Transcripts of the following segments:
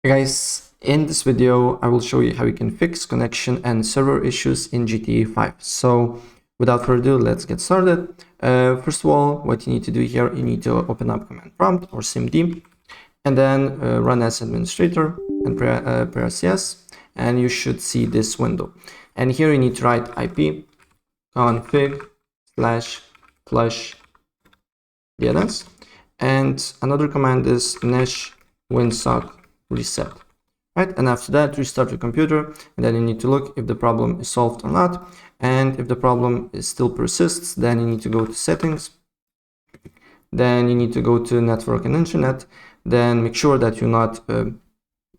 Hey guys, in this video I will show you how you can fix connection and server issues in GTA 5. So without further ado, let's get started. First of all, what you need to do here, you need to open up command prompt or cmd and then run as administrator and press yes, and you should see this window. And here you need to write ip config/plush DNS, and another command is nesh winsock reset, right? And after that, restart your computer, and then you need to look if the problem is solved or not. And if the problem still persists, then you need to go to settings, then you need to go to network and internet, then make sure that you're not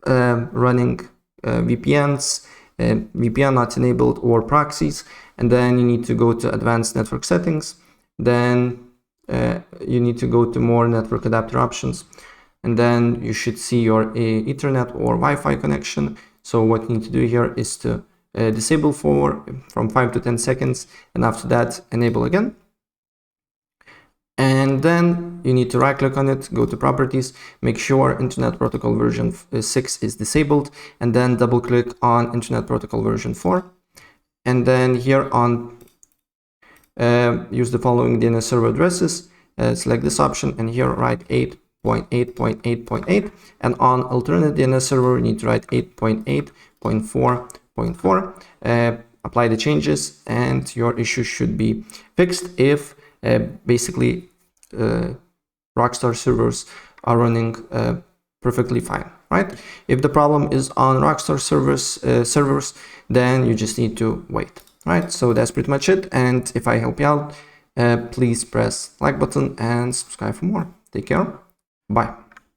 running VPNs, VPN not enabled, or proxies. And then you need to go to advanced network settings, then you need to go to more network adapter options, and then you should see your Ethernet or Wi-Fi connection. So what you need to do here is to disable from 5 to 10 seconds, and after that enable again. And then you need to right click on it, go to properties, make sure Internet Protocol version 6 is disabled, and then double click on Internet Protocol version 4. And then here on use the following DNS server addresses, select this option, and here write 8.8.8.8, and on alternate DNS server you need to write 8.8.4.4. Apply the changes and your issue should be fixed if basically Rockstar servers are running perfectly fine, right? If the problem is on Rockstar servers, then you just need to wait, right? So that's pretty much it. And if I help you out, please press like button and subscribe for more. Take care. Bye.